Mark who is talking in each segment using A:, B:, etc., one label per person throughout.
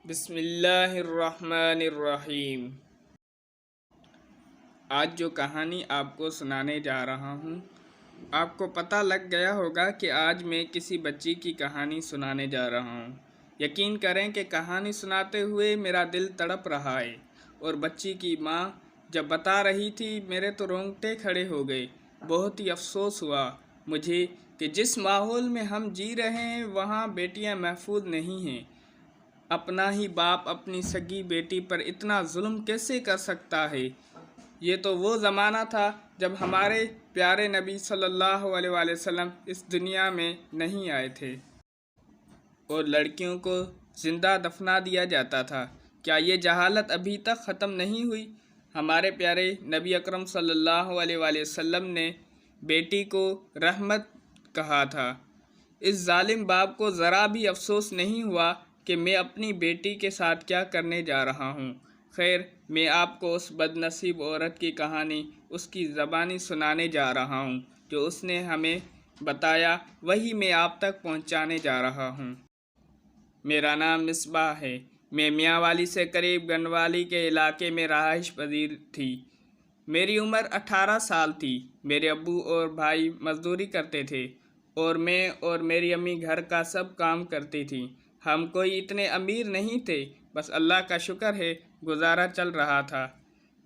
A: بسم اللہ الرحمن الرحیم۔ آج جو کہانی آپ کو سنانے جا رہا ہوں، آپ کو پتہ لگ گیا ہوگا کہ آج میں کسی بچی کی کہانی سنانے جا رہا ہوں۔ یقین کریں کہ کہانی سناتے ہوئے میرا دل تڑپ رہا ہے، اور بچی کی ماں جب بتا رہی تھی میرے تو رونگٹے کھڑے ہو گئے۔ بہت ہی افسوس ہوا مجھے کہ جس ماحول میں ہم جی رہے ہیں وہاں بیٹیاں محفوظ نہیں ہیں۔ اپنا ہی باپ اپنی سگی بیٹی پر اتنا ظلم کیسے کر سکتا ہے؟ یہ تو وہ زمانہ تھا جب ہمارے پیارے نبی صلی اللہ علیہ وآلہ وسلم اس دنیا میں نہیں آئے تھے، اور لڑکیوں کو زندہ دفنا دیا جاتا تھا۔ کیا یہ جہالت ابھی تک ختم نہیں ہوئی؟ ہمارے پیارے نبی اکرم صلی اللہ علیہ وآلہ وسلم نے بیٹی کو رحمت کہا تھا۔ اس ظالم باپ کو ذرا بھی افسوس نہیں ہوا کہ میں اپنی بیٹی کے ساتھ کیا کرنے جا رہا ہوں۔ خیر، میں آپ کو اس بد نصیب عورت کی کہانی اس کی زبانی سنانے جا رہا ہوں، جو اس نے ہمیں بتایا وہی میں آپ تک پہنچانے جا رہا ہوں۔ میرا نام مصباح ہے۔ میں میاں والی سے قریب گنوالی کے علاقے میں رہائش پذیر تھی۔ میری عمر 18 سال تھی۔ میرے ابو اور بھائی مزدوری کرتے تھے، اور میں اور میری امی گھر کا سب کام کرتی تھیں۔ ہم کوئی اتنے امیر نہیں تھے، بس اللہ کا شکر ہے گزارا چل رہا تھا۔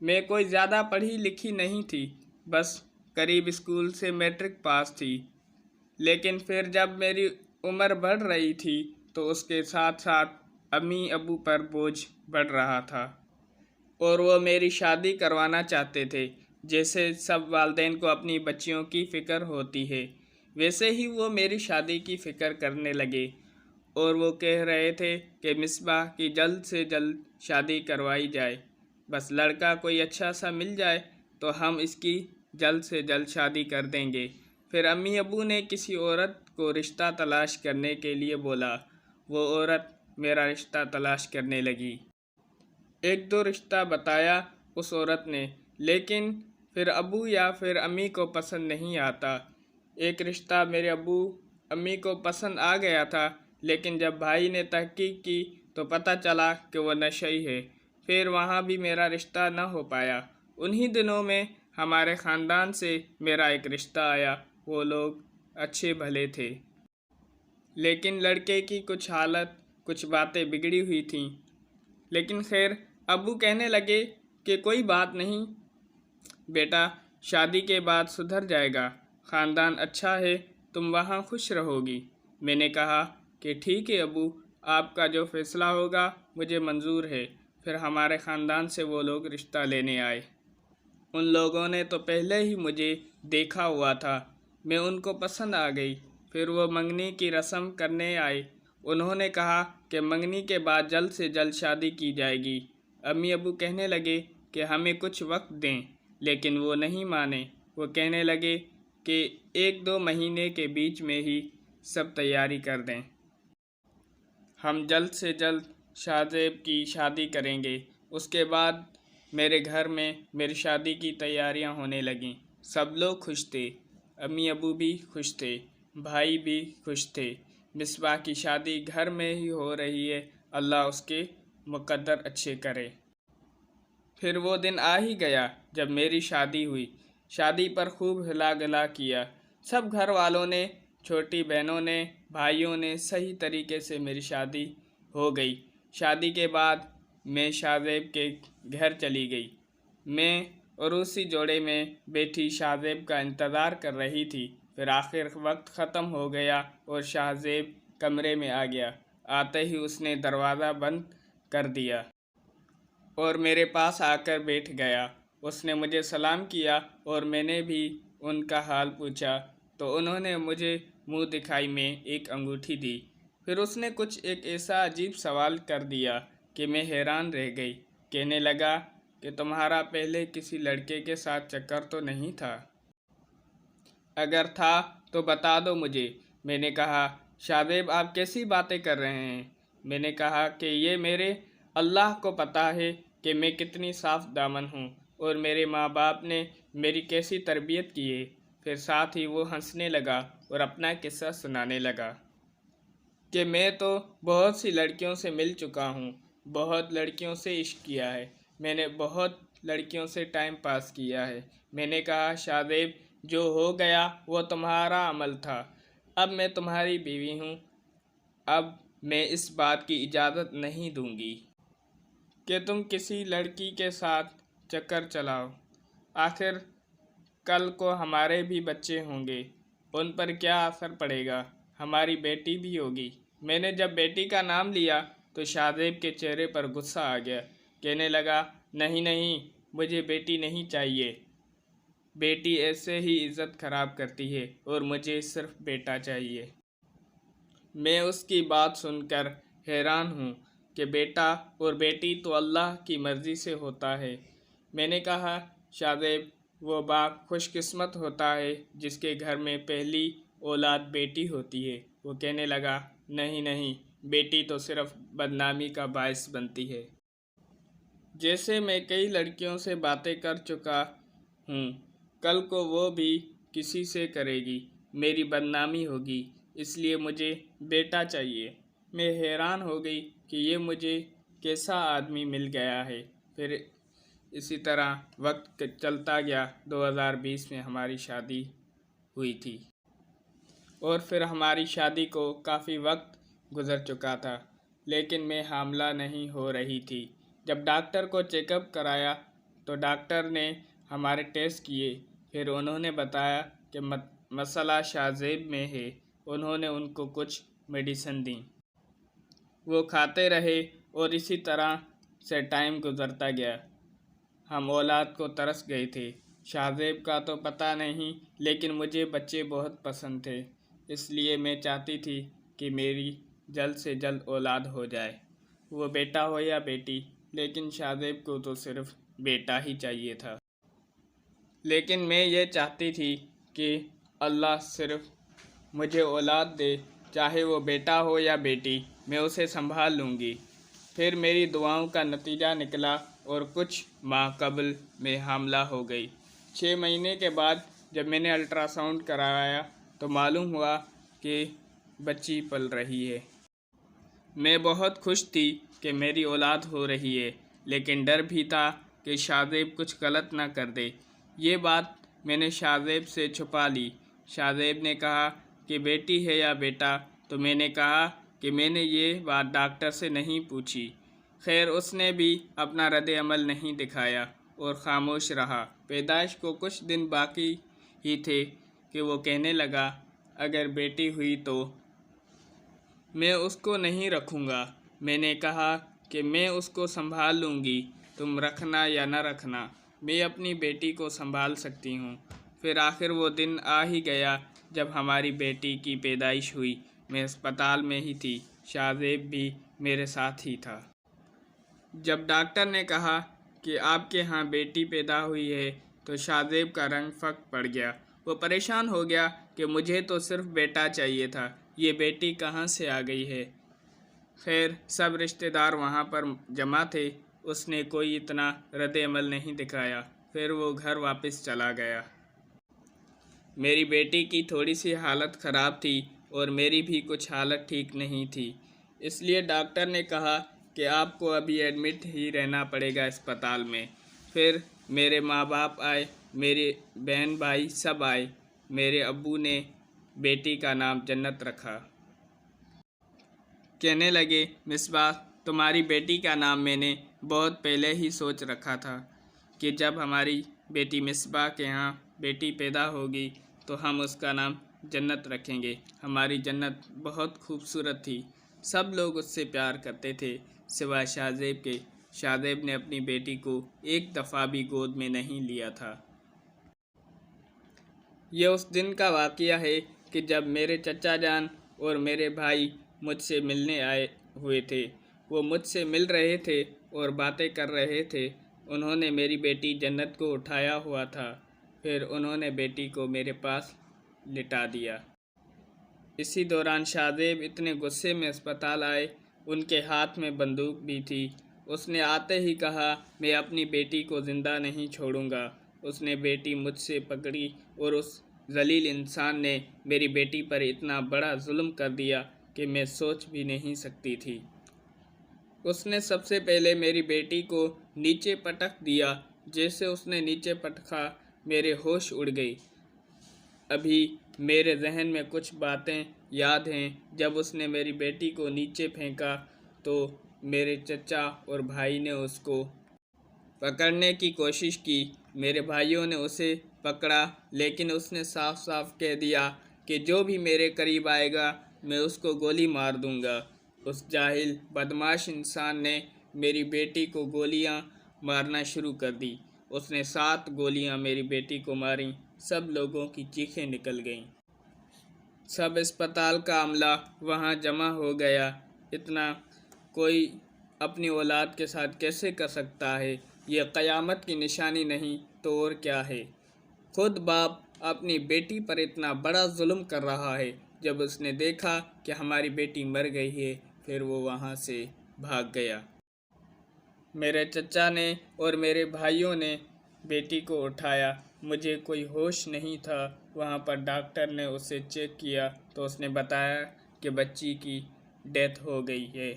A: میں کوئی زیادہ پڑھی لکھی نہیں تھی، بس قریب اسکول سے میٹرک پاس تھی۔ لیکن پھر جب میری عمر بڑھ رہی تھی تو اس کے ساتھ ساتھ امی ابو پر بوجھ بڑھ رہا تھا، اور وہ میری شادی کروانا چاہتے تھے۔ جیسے سب والدین کو اپنی بچیوں کی فکر ہوتی ہے، ویسے ہی وہ میری شادی کی فکر کرنے لگے، اور وہ کہہ رہے تھے کہ مصباح کی جلد سے جلد شادی کروائی جائے، بس لڑکا کوئی اچھا سا مل جائے تو ہم اس کی جلد سے جلد شادی کر دیں گے۔ پھر امی ابو نے کسی عورت کو رشتہ تلاش کرنے کے لیے بولا۔ وہ عورت میرا رشتہ تلاش کرنے لگی۔ ایک دو رشتہ بتایا اس عورت نے، لیکن پھر ابو یا پھر امی کو پسند نہیں آتا۔ ایک رشتہ میرے ابو امی کو پسند آ گیا تھا، لیکن جب بھائی نے تحقیق کی تو پتہ چلا کہ وہ نشئی ہے۔ پھر وہاں بھی میرا رشتہ نہ ہو پایا۔ انہی دنوں میں ہمارے خاندان سے میرا ایک رشتہ آیا۔ وہ لوگ اچھے بھلے تھے، لیکن لڑکے کی کچھ حالت، کچھ باتیں بگڑی ہوئی تھیں۔ لیکن خیر، ابو کہنے لگے کہ کوئی بات نہیں بیٹا، شادی کے بعد سدھر جائے گا، خاندان اچھا ہے، تم وہاں خوش رہو گی۔ میں نے کہا کہ ٹھیک ہے ابو، آپ کا جو فیصلہ ہوگا مجھے منظور ہے۔ پھر ہمارے خاندان سے وہ لوگ رشتہ لینے آئے۔ ان لوگوں نے تو پہلے ہی مجھے دیکھا ہوا تھا، میں ان کو پسند آ گئی۔ پھر وہ منگنی کی رسم کرنے آئے۔ انہوں نے کہا کہ منگنی کے بعد جلد سے جلد شادی کی جائے گی۔ امی ابو کہنے لگے کہ ہمیں کچھ وقت دیں، لیکن وہ نہیں مانے۔ وہ کہنے لگے کہ 1-2 مہینے کے بیچ میں ہی سب تیاری کر دیں، ہم جلد سے جلد شاہ زیب کی شادی کریں گے۔ اس کے بعد میرے گھر میں میری شادی کی تیاریاں ہونے لگیں۔ سب لوگ خوش تھے، امی ابو بھی خوش تھے، بھائی بھی خوش تھے۔ مصباح کی شادی گھر میں ہی ہو رہی ہے، اللہ اس کے مقدر اچھے کرے۔ پھر وہ دن آ ہی گیا جب میری شادی ہوئی۔ شادی پر خوب ہلا گلا کیا۔ سب گھر والوں نے، چھوٹی بہنوں نے، بھائیوں نے، صحیح طریقے سے میری شادی ہو گئی۔ شادی کے بعد میں شاہ زیب کے گھر چلی گئی۔ میں عروسی جوڑے میں بیٹھی شاہ زیب کا انتظار کر رہی تھی۔ پھر آخر وقت ختم ہو گیا اور شاہ زیب کمرے میں آ گیا۔ آتے ہی اس نے دروازہ بند کر دیا اور میرے پاس آ کر بیٹھ گیا۔ اس نے مجھے سلام کیا اور میں نے بھی ان کا حال پوچھا تو انہوں نے مجھے منہ دکھائی میں ایک انگوٹھی دی۔ پھر اس نے کچھ ایک ایسا عجیب سوال کر دیا کہ میں حیران رہ گئی۔ کہنے لگا کہ تمہارا پہلے کسی لڑکے کے ساتھ چکر تو نہیں تھا؟ اگر تھا تو بتا دو مجھے۔ میں نے کہا شاہ زیب آپ کیسی باتیں کر رہے ہیں؟ میں نے کہا کہ یہ میرے اللہ کو پتہ ہے کہ میں کتنی صاف دامن ہوں، اور میرے ماں باپ نے میری کیسی تربیت کی ہے۔ پھر ساتھ ہی وہ ہنسنے لگا اور اپنا قصہ سنانے لگا کہ میں تو بہت سی لڑکیوں سے مل چکا ہوں، بہت لڑکیوں سے عشق کیا ہے، میں نے بہت لڑکیوں سے ٹائم پاس کیا ہے۔ میں نے کہا شادیب جو ہو گیا وہ تمہارا عمل تھا، اب میں تمہاری بیوی ہوں، اب میں اس بات کی اجازت نہیں دوں گی کہ تم کسی لڑکی کے ساتھ چکر چلاؤ۔ آخر کل کو ہمارے بھی بچے ہوں گے، ان پر کیا اثر پڑے گا؟ ہماری بیٹی بھی ہوگی۔ میں نے جب بیٹی کا نام لیا تو شادیب کے چہرے پر غصہ آ گیا، کہنے لگا نہیں نہیں، مجھے بیٹی نہیں چاہیے، بیٹی ایسے ہی عزت خراب کرتی ہے اور مجھے صرف بیٹا چاہیے۔ میں اس کی بات سن کر حیران ہوں کہ بیٹا اور بیٹی تو اللہ کی مرضی سے ہوتا ہے۔ میں نے کہا شادیب وہ باپ خوش قسمت ہوتا ہے جس کے گھر میں پہلی اولاد بیٹی ہوتی ہے۔ وہ کہنے لگا نہیں نہیں، بیٹی تو صرف بدنامی کا باعث بنتی ہے۔ جیسے میں کئی لڑکیوں سے باتیں کر چکا ہوں، کل کو وہ بھی کسی سے کرے گی، میری بدنامی ہوگی، اس لیے مجھے بیٹا چاہیے۔ میں حیران ہو گئی کہ یہ مجھے کیسا آدمی مل گیا ہے۔ پھر اسی طرح وقت چلتا گیا۔ 2020 میں ہماری شادی ہوئی تھی اور پھر ہماری شادی کو کافی وقت گزر چکا تھا، لیکن میں حاملہ نہیں ہو رہی تھی۔ جب ڈاکٹر کو چیک اپ کرایا تو ڈاکٹر نے ہمارے ٹیسٹ کیے، پھر انہوں نے بتایا کہ مسئلہ شادیب میں ہے۔ انہوں نے ان کو کچھ میڈیسن دیں، وہ کھاتے رہے اور اسی طرح سے ٹائم گزرتا گیا۔ ہم اولاد کو ترس گئے تھے۔ شادیب کا تو پتہ نہیں، لیکن مجھے بچے بہت پسند تھے، اس لیے میں چاہتی تھی کہ میری جلد سے جلد اولاد ہو جائے، وہ بیٹا ہو یا بیٹی، لیکن شادیب کو تو صرف بیٹا ہی چاہیے تھا۔ لیکن میں یہ چاہتی تھی کہ اللہ صرف مجھے اولاد دے، چاہے وہ بیٹا ہو یا بیٹی، میں اسے سنبھال لوں گی۔ پھر میری دعاؤں کا نتیجہ نکلا اور کچھ ماہ قبل میں حاملہ ہو گئی۔ 6 مہینے کے بعد جب میں نے الٹرا ساؤنڈ کروایا تو معلوم ہوا کہ بچی پل رہی ہے۔ میں بہت خوش تھی کہ میری اولاد ہو رہی ہے، لیکن ڈر بھی تھا کہ شادیب کچھ غلط نہ کر دے۔ یہ بات میں نے شادیب سے چھپا لی۔ شادیب نے کہا کہ بیٹی ہے یا بیٹا، تو میں نے کہا کہ میں نے یہ بات ڈاکٹر سے نہیں پوچھی۔ خیر اس نے بھی اپنا رد عمل نہیں دکھایا اور خاموش رہا۔ پیدائش کو کچھ دن باقی ہی تھے کہ وہ کہنے لگا اگر بیٹی ہوئی تو میں اس کو نہیں رکھوں گا۔ میں نے کہا کہ میں اس کو سنبھال لوں گی، تم رکھنا یا نہ رکھنا، میں اپنی بیٹی کو سنبھال سکتی ہوں۔ پھر آخر وہ دن آ ہی گیا جب ہماری بیٹی کی پیدائش ہوئی۔ میں ہسپتال میں ہی تھی، شادیب بھی میرے ساتھ ہی تھا۔ جب ڈاکٹر نے کہا کہ آپ کے ہاں بیٹی پیدا ہوئی ہے تو شادیب کا رنگ پھک پڑ گیا۔ وہ پریشان ہو گیا کہ مجھے تو صرف بیٹا چاہیے تھا، یہ بیٹی کہاں سے آ گئی ہے؟ خیر سب رشتہ دار وہاں پر جمع تھے، اس نے کوئی اتنا رد عمل نہیں دکھایا، پھر وہ گھر واپس چلا گیا۔ میری بیٹی کی تھوڑی سی حالت خراب تھی اور میری بھی کچھ حالت ٹھیک نہیں تھی، اس لیے ڈاکٹر نے کہا کہ آپ کو ابھی ایڈمٹ ہی رہنا پڑے گا اسپتال میں۔ پھر میرے ماں باپ آئے، میرے بہن بھائی سب آئے۔ میرے ابو نے بیٹی کا نام جنت رکھا۔ کہنے لگے مصباح تمہاری بیٹی کا نام میں نے بہت پہلے ہی سوچ رکھا تھا کہ جب ہماری بیٹی مصباح کے ہاں بیٹی پیدا ہوگی تو ہم اس کا نام جنت رکھیں گے۔ ہماری جنت بہت خوبصورت تھی، سب لوگ اس سے پیار کرتے تھے سوائے شادیب کے۔ شادیب نے اپنی بیٹی کو ایک دفعہ بھی گود میں نہیں لیا تھا۔ یہ اس دن کا واقعہ ہے کہ جب میرے چچا جان اور میرے بھائی مجھ سے ملنے آئے ہوئے تھے۔ وہ مجھ سے مل رہے تھے اور باتیں کر رہے تھے۔ انہوں نے میری بیٹی جنت کو اٹھایا ہوا تھا، پھر انہوں نے بیٹی کو میرے پاس لٹا دیا۔ اسی دوران شادیب اتنے غصے میں اسپتال آئے، ان کے ہاتھ میں بندوق بھی تھی۔ اس نے آتے ہی کہا میں اپنی بیٹی کو زندہ نہیں چھوڑوں گا۔ اس نے بیٹی مجھ سے پکڑی اور اس ذلیل انسان نے میری بیٹی پر اتنا بڑا ظلم کر دیا کہ میں سوچ بھی نہیں سکتی تھی۔ اس نے سب سے پہلے میری بیٹی کو نیچے پٹک دیا۔ جیسے اس نے نیچے پٹکا میرے ہوش اڑ گئی۔ ابھی میرے ذہن میں کچھ باتیں یاد ہیں۔ جب اس نے میری بیٹی کو نیچے پھینکا تو میرے چچا اور بھائی نے اس کو پکڑنے کی کوشش کی۔ میرے بھائیوں نے اسے پکڑا، لیکن اس نے صاف صاف کہہ دیا کہ جو بھی میرے قریب آئے گا میں اس کو گولی مار دوں گا۔ اس جاہل بدمعاش انسان نے میری بیٹی کو گولیاں مارنا شروع کر دی۔ اس نے 7 گولیاں میری بیٹی کو ماریں۔ سب لوگوں کی چیخیں نکل گئیں۔ سب اسپتال کا عملہ وہاں جمع ہو گیا۔ اتنا کوئی اپنی اولاد کے ساتھ کیسے کر سکتا ہے؟ یہ قیامت کی نشانی نہیں تو اور کیا ہے؟ خود باپ اپنی بیٹی پر اتنا بڑا ظلم کر رہا ہے۔ جب اس نے دیکھا کہ ہماری بیٹی مر گئی ہے، پھر وہ وہاں سے بھاگ گیا۔ میرے چچا نے اور میرے بھائیوں نے بیٹی کو اٹھایا۔ مجھے کوئی ہوش نہیں تھا۔ وہاں پر ڈاکٹر نے اسے چیک کیا تو اس نے بتایا کہ بچی کی ڈیتھ ہو گئی ہے۔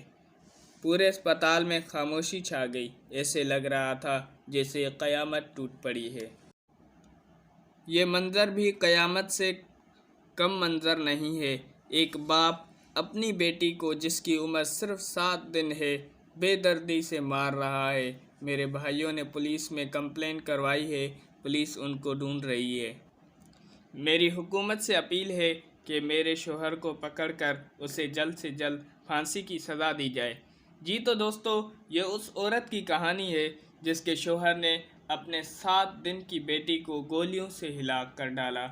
A: پورے اسپتال میں خاموشی چھا گئی۔ ایسے لگ رہا تھا جیسے قیامت ٹوٹ پڑی ہے۔ یہ منظر بھی قیامت سے کم منظر نہیں ہے۔ ایک باپ اپنی بیٹی کو، جس کی عمر صرف 7 دن ہے، بے دردی سے مار رہا ہے۔ میرے بھائیوں نے پولیس میں کمپلین کروائی ہے۔ پولیس ان کو ڈھونڈ رہی ہے۔ میری حکومت سے اپیل ہے کہ میرے شوہر کو پکڑ کر اسے جلد سے جلد پھانسی کی سزا دی جائے۔ جی تو دوستو، یہ اس عورت کی کہانی ہے جس کے شوہر نے اپنے 7 دن کی بیٹی کو گولیوں سے ہلاک کر ڈالا۔